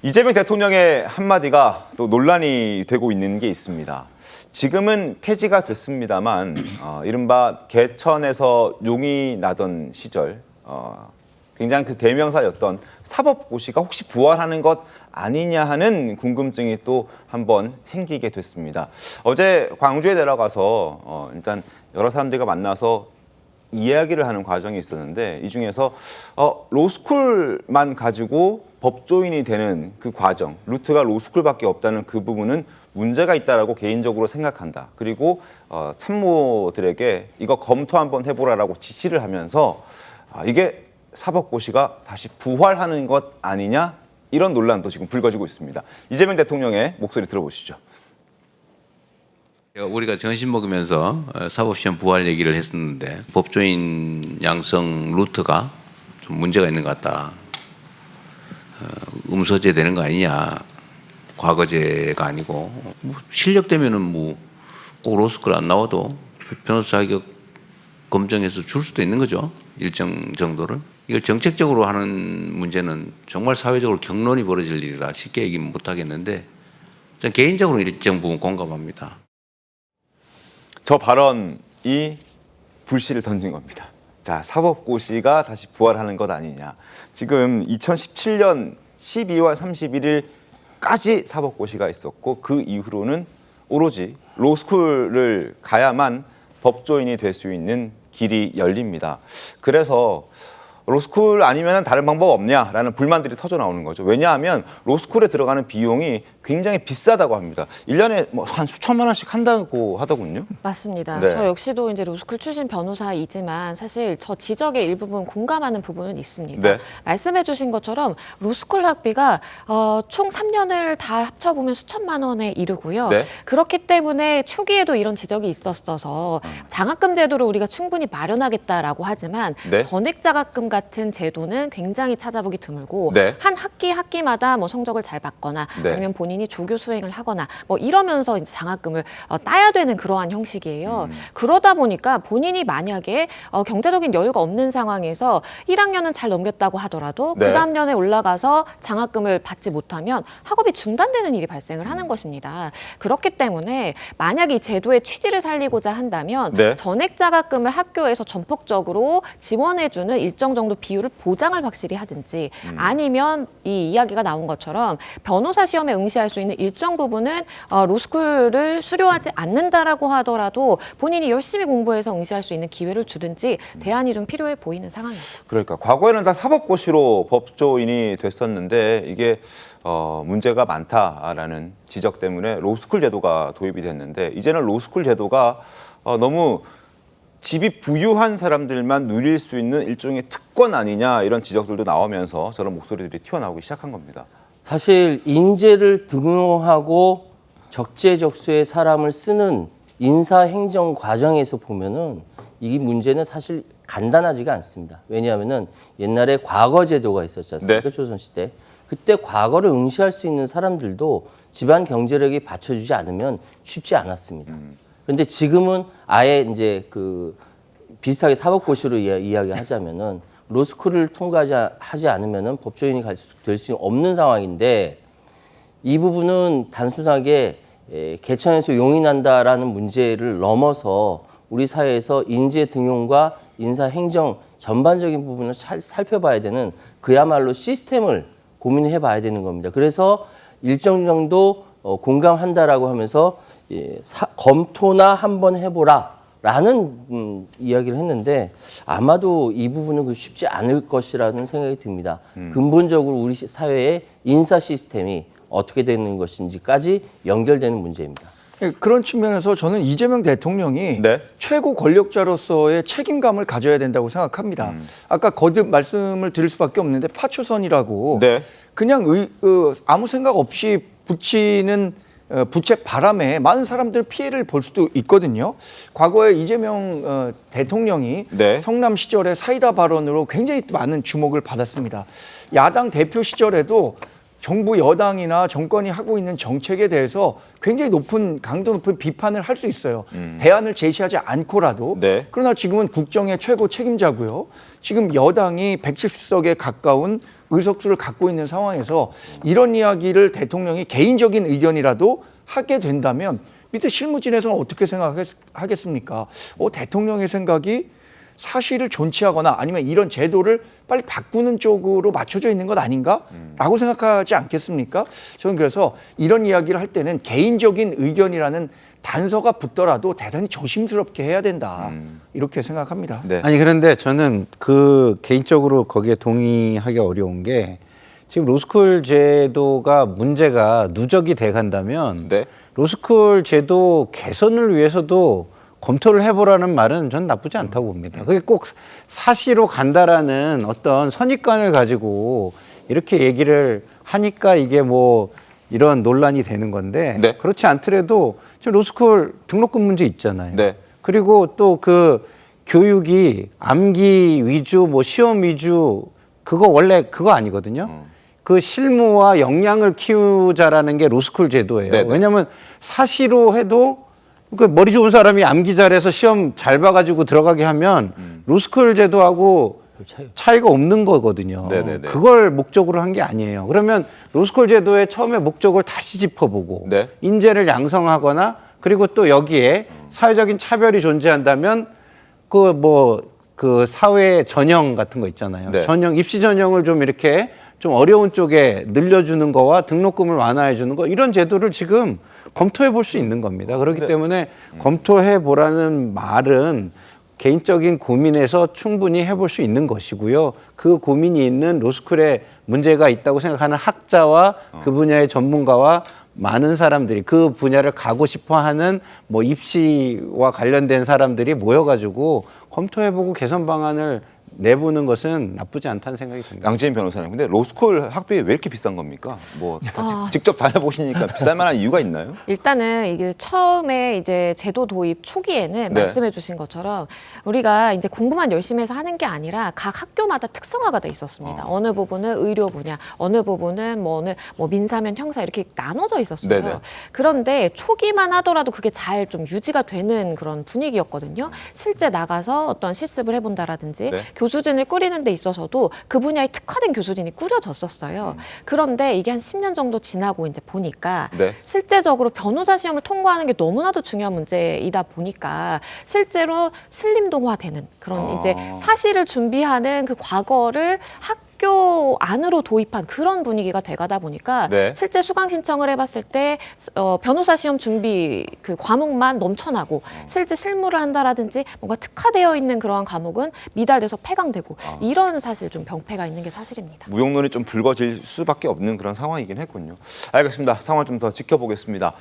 이재명 대통령의 한마디가 또 논란이 되고 있는 게 있습니다. 지금은 폐지가 됐습니다만 이른바 개천에서 용이 나던 시절 굉장히 그 대명사였던 사법고시가 혹시 부활하는 것 아니냐 하는 궁금증이 또 한번 생기게 됐습니다. 어제 광주에 내려가서 일단 여러 사람들과 만나서 이야기를 하는 과정이 있었는데 이 중에서 로스쿨만 가지고 법조인이 되는 그 과정, 루트가 로스쿨밖에 없다는 그 부분은 문제가 있다라고 개인적으로 생각한다. 그리고 참모들에게 이거 검토 한번 해보라라고 지시를 하면서 이게 사법고시가 다시 부활하는 것 아니냐 이런 논란도 지금 불거지고 있습니다. 이재명 대통령의 목소리 들어보시죠. 우리가 점심 먹으면서 사법시험 부활 얘기를 했었는데 법조인 양성 루트가 좀 문제가 있는 것 같다. 음서제 되는 거 아니냐. 과거제가 아니고 실력 되면은 꼭 로스쿨 안 나와도 변호사 자격 검증해서 줄 수도 있는 거죠. 일정 정도를. 이걸 정책적으로 하는 문제는 정말 사회적으로 격론이 벌어질 일이라 쉽게 얘기는 못 하겠는데 저는 개인적으로 일정 부분 공감합니다. 저 발언이 불씨를 던진 겁니다. 자, 사법고시가 다시 부활하는 것 아니냐. 지금 2017년 12월 31일까지 사법고시가 있었고 그 이후로는 오로지 로스쿨을 가야만 법조인이 될 수 있는 길이 열립니다. 그래서 로스쿨 아니면 다른 방법 없냐라는 불만들이 터져 나오는 거죠. 왜냐하면 로스쿨에 들어가는 비용이 굉장히 비싸다고 합니다. 1년에 한 수천만 원씩 한다고 하더군요. 맞습니다. 네. 저 역시도 이제 로스쿨 출신 변호사이지만 사실 저 지적의 일부분 공감하는 부분은 있습니다. 네. 말씀해 주신 것처럼 로스쿨 학비가 총 3년을 다 합쳐보면 수천만 원에 이르고요. 네. 그렇기 때문에 초기에도 이런 지적이 있었어서 장학금 제도를 우리가 충분히 마련하겠다라고 하지만 네. 전액 장학금 같은 제도는 굉장히 찾아보기 드물고 네. 한 학기마다 뭐 성적을 잘 받거나 네. 아니면 본인이 조교 수행을 하거나 뭐 이러면서 이제 장학금을 따야 되는 그러한 형식이에요. 그러다 보니까 본인이 만약에 경제적인 여유가 없는 상황에서 1학년은 잘 넘겼다고 하더라도 네. 그 다음 년에 올라가서 장학금을 받지 못하면 학업이 중단되는 일이 발생을 하는 것입니다. 그렇기 때문에 만약 이 제도의 취지를 살리고자 한다면 네. 전액 장학금을 학교에서 전폭적으로 지원해주는 일정 정도 비율을 보장을 확실히 하든지 아니면 이 이야기가 나온 것처럼 변호사 시험에 응시할 수 있는 일정 부분은 로스쿨을 수료하지 않는다라고 하더라도 본인이 열심히 공부해서 응시할 수 있는 기회를 주든지 대안이 좀 필요해 보이는 상황입니다. 그러니까 과거에는 다 사법고시로 법조인이 됐었는데 이게 문제가 많다라는 지적 때문에 로스쿨 제도가 도입이 됐는데 이제는 로스쿨 제도가 너무 집이 부유한 사람들만 누릴 수 있는 일종의 특권 아니냐 이런 지적들도 나오면서 저런 목소리들이 튀어나오기 시작한 겁니다. 사실 인재를 등용하고 적재적소에 사람을 쓰는 인사행정 과정에서 보면은 이 문제는 사실 간단하지가 않습니다. 왜냐하면은 옛날에 과거 제도가 있었지 않습니까? 네. 조선시대. 그때 과거를 응시할 수 있는 사람들도 집안 경제력이 받쳐주지 않으면 쉽지 않았습니다. 그런데 지금은 아예 이제 비슷하게 사법고시로 이야기하자면은 로스쿨을 통과하지 않으면은 법조인이 될 수 없는 상황인데 이 부분은 단순하게 개천에서 용이 난다라는 문제를 넘어서 우리 사회에서 인재 등용과 인사 행정 전반적인 부분을 살펴봐야 되는 그야말로 시스템을 고민해 봐야 되는 겁니다. 그래서 일정 정도 공감한다라고 하면서 검토나 한번 해보라라는 이야기를 했는데 아마도 이 부분은 쉽지 않을 것이라는 생각이 듭니다. 근본적으로 우리 사회의 인사 시스템이 어떻게 되는 것인지까지 연결되는 문제입니다. 그런 측면에서 저는 이재명 대통령이 네. 최고 권력자로서의 책임감을 가져야 된다고 생각합니다. 아까 거듭 말씀을 드릴 수밖에 없는데 파초선이라고 네. 그냥 아무 생각 없이 붙이는 부채 바람에 많은 사람들 피해를 볼 수도 있거든요. 과거에 이재명 대통령이 네. 성남 시절에 사이다 발언으로 굉장히 많은 주목을 받았습니다. 야당 대표 시절에도 정부 여당이나 정권이 하고 있는 정책에 대해서 굉장히 강도 높은 비판을 할 수 있어요. 대안을 제시하지 않고라도. 네. 그러나 지금은 국정의 최고 책임자고요. 지금 여당이 170석에 가까운 의석수를 갖고 있는 상황에서 이런 이야기를 대통령이 개인적인 의견이라도 하게 된다면 밑에 실무진에서는 어떻게 생각하겠습니까? 대통령의 생각이 사실을 존치하거나 아니면 이런 제도를 빨리 바꾸는 쪽으로 맞춰져 있는 것 아닌가? 라고 생각하지 않겠습니까? 저는 그래서 이런 이야기를 할 때는 개인적인 의견이라는 단서가 붙더라도 대단히 조심스럽게 해야 된다. 이렇게 생각합니다. 네. 아니 그런데 저는 그 개인적으로 거기에 동의하기 어려운 게 지금 로스쿨 제도가 문제가 누적이 돼 간다면 네. 로스쿨 제도 개선을 위해서도 검토를 해보라는 말은 전 나쁘지 않다고 봅니다. 그게 꼭 사시로 간다라는 어떤 선입관을 가지고 이렇게 얘기를 하니까 이게 뭐 이런 논란이 되는 건데 네. 그렇지 않더라도 지금 로스쿨 등록금 문제 있잖아요. 네. 그리고 또 그 교육이 암기 위주, 뭐 시험 위주 그거 원래 그거 아니거든요. 그 실무와 역량을 키우자라는 게 로스쿨 제도예요. 네네. 왜냐하면 사시로 해도 그 머리 좋은 사람이 암기 잘해서 시험 잘 봐가지고 들어가게 하면 로스쿨 제도하고 차이가 없는 거거든요. 네네네. 그걸 목적으로 한 게 아니에요. 그러면 로스쿨 제도의 처음에 목적을 다시 짚어보고 네. 인재를 양성하거나 그리고 또 여기에 사회적인 차별이 존재한다면 그 사회 전형 같은 거 있잖아요. 네. 전형 입시 전형을 좀 이렇게 좀 어려운 쪽에 늘려주는 거와 등록금을 완화해 주는 거 이런 제도를 지금 검토해 볼 수 있는 겁니다. 그렇기 때문에 검토해 보라는 말은 개인적인 고민에서 충분히 해볼 수 있는 것이고요. 그 고민이 있는 로스쿨에 문제가 있다고 생각하는 학자와 그 분야의 전문가와 많은 사람들이 그 분야를 가고 싶어하는 뭐 입시와 관련된 사람들이 모여가지고 검토해보고 개선 방안을 내보는 것은 나쁘지 않다는 생각이 듭니다. 양지은 변호사님, 근데 로스쿨 학비가 왜 이렇게 비싼 겁니까? 뭐 직접 다녀보시니까 비쌀 만한 이유가 있나요? 일단은 이게 처음에 이제 제도 도입 초기에는 네. 말씀해 주신 것처럼 우리가 이제 공부만 열심히 해서 하는 게 아니라 각 학교마다 특성화가 돼 있었습니다. 어느 부분은 의료 분야, 어느 부분은 뭐 민사면 형사 이렇게 나눠져 있었어요. 네네. 그런데 초기만 하더라도 그게 잘 좀 유지가 되는 그런 분위기였거든요. 실제 나가서 어떤 실습을 해본다라든지 네. 교수진을 꾸리는 데 있어서도 그 분야에 특화된 교수진이 꾸려졌었어요. 그런데 이게 한 10년 정도 지나고 이제 보니까 네. 실제적으로 변호사 시험을 통과하는 게 너무나도 중요한 문제이다 보니까 실제로 신림동화되는 그런 이제 사실을 준비하는 그 과거를 학교 안으로 도입한 그런 분위기가 돼가다 보니까 네. 실제 수강 신청을 해봤을 때 변호사 시험 준비 그 과목만 넘쳐나고 실제 실무를 한다라든지 뭔가 특화되어 있는 그러한 과목은 미달돼서 폐강되고 이런 사실 좀 병폐가 있는 게 사실입니다. 무용론이 좀 불거질 수밖에 없는 그런 상황이긴 했군요. 알겠습니다. 상황 좀 더 지켜보겠습니다.